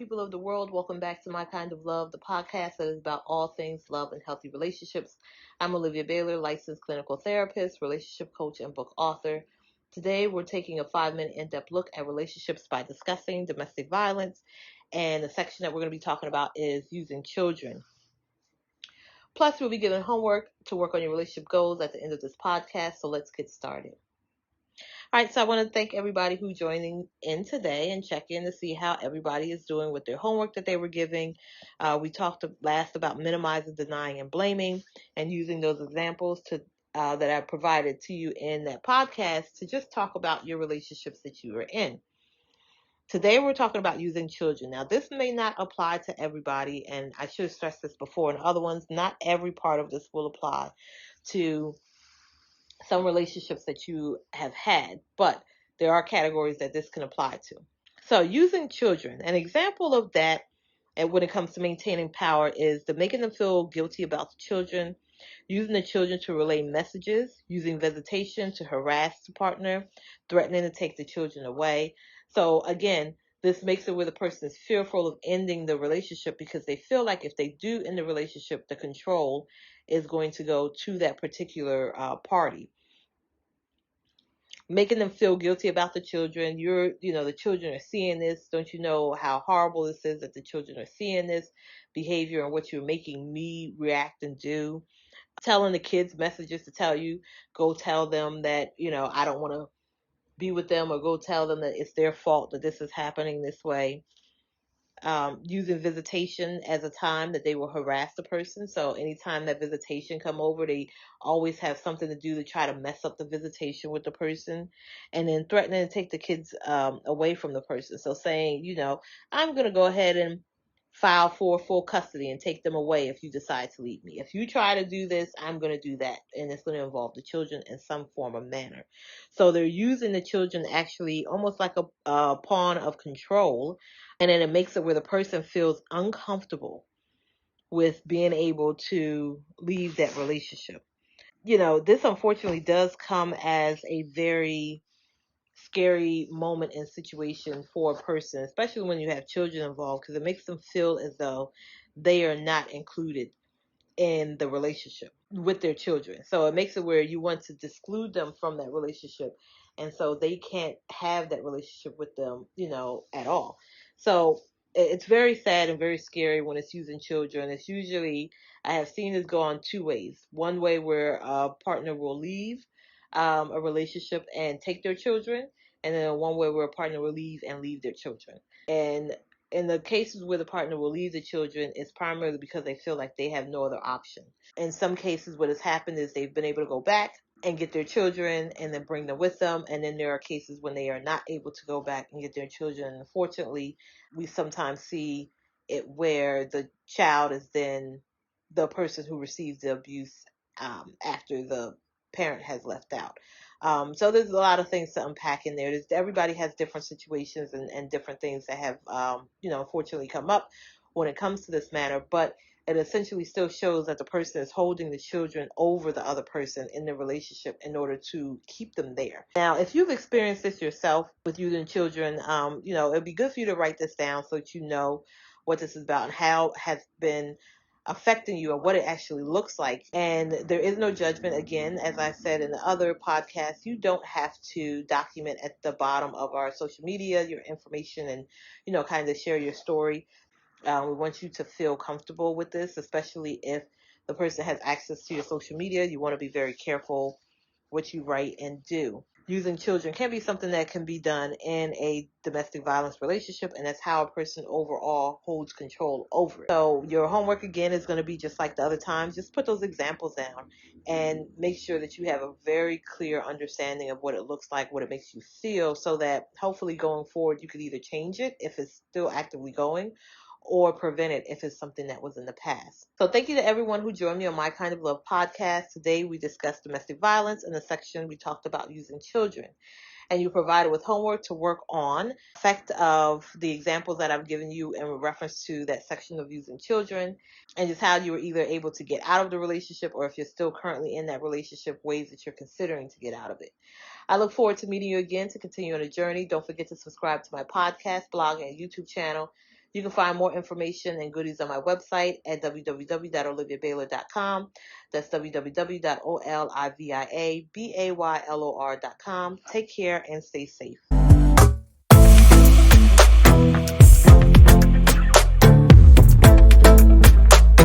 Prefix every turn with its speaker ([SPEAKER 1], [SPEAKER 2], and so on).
[SPEAKER 1] people of the world. Welcome back to My Kind of Love, the podcast that is about all things love and healthy relationships. I'm Olivia Baylor, licensed clinical therapist, relationship coach, and book author. Today, we're taking a 5-minute in-depth look at relationships by discussing domestic violence, and the section that we're going to be talking about is using children. Plus, we'll be given homework to work on your relationship goals at the end of this podcast, so let's get started. All right, so I want to thank everybody who's joining in today and check in to see how everybody is doing with their homework that they were giving. We talked last about minimizing, denying, and blaming, and using those examples that I provided to you in that podcast to just talk about your relationships that you are in. Today we're talking about using children. Now, this may not apply to everybody, and I should have stressed this before in other ones. Not every part of this will apply to some relationships that you have had, but there are categories that this can apply to. So using children, an example of that, and when it comes to maintaining power, is the making them feel guilty about the children, using the children to relay messages, using visitation to harass the partner, threatening to take the children away. So again, this makes it where the person is fearful of ending the relationship because they feel like if they do end the relationship, the control is going to go to that particular party. Making them feel guilty about the children. The children are seeing this. Don't you know how horrible this is that the children are seeing this behavior and what you're making me react and do? Telling the kids messages to tell you, go tell them that, I don't want to be with them, or go tell them that it's their fault that this is happening this way. Using visitation as a time that they will harass the person. So anytime that visitation come over, they always have something to do to try to mess up the visitation with the person, and then threatening to take the kids away from the person. So saying, I'm going to go ahead and file for full custody and take them away if you decide to leave me. If you try to do this, I'm going to do that, and it's going to involve the children in some form or manner. So they're using the children actually almost like a pawn of control, and then it makes it where the person feels uncomfortable with being able to leave that relationship. This unfortunately does come as a very scary moment and situation for a person, especially when you have children involved, because it makes them feel as though they are not included in the relationship with their children. So it makes it where you want to exclude them from that relationship. And so they can't have that relationship with them, at all. So it's very sad and very scary when it's using children. It's usually, I have seen this go on two ways. One way where a partner will leave a relationship and take their children, and then one way where a partner will leave and leave their children. And in the cases where the partner will leave the children, it's primarily because they feel like they have no other option. In some cases, what has happened is they've been able to go back and get their children and then bring them with them. And then there are cases when they are not able to go back and get their children. Unfortunately, we sometimes see it where the child is then the person who receives the abuse after the parent has left out. So there's a lot of things to unpack in there. Everybody has different situations and different things that have, unfortunately come up when it comes to this matter. But it essentially still shows that the person is holding the children over the other person in the relationship in order to keep them there. Now, if you've experienced this yourself with using children, it'd be good for you to write this down so that you know what this is about and how it has been affecting you and what it actually looks like. And there is no judgment. Again, as I said in the other podcast, you don't have to document at the bottom of our social media your information and, kind of share your story. We want you to feel comfortable with this, especially if the person has access to your social media. You want to be very careful what you write and do. Using children can be something that can be done in a domestic violence relationship, and that's how a person overall holds control over it. So your homework again is going to be just like the other times. Just put those examples down and make sure that you have a very clear understanding of what it looks like, what it makes you feel, so that hopefully going forward you could either change it if it's still actively going, or prevent it if it's something that was in the past. So thank you to everyone who joined me on My Kind of Love podcast. Today we discussed domestic violence. In the section we talked about using children. And you provided with homework to work on effect of the examples that I've given you in reference to that section of using children, and just how you were either able to get out of the relationship, or if you're still currently in that relationship, ways that you're considering to get out of it. I look forward to meeting you again to continue on a journey. Don't forget to subscribe to my podcast, blog, and YouTube channel. You can find more information and goodies on my website at www.oliviabaylor.com. That's www.oliviabaylor.com. Take care and stay safe.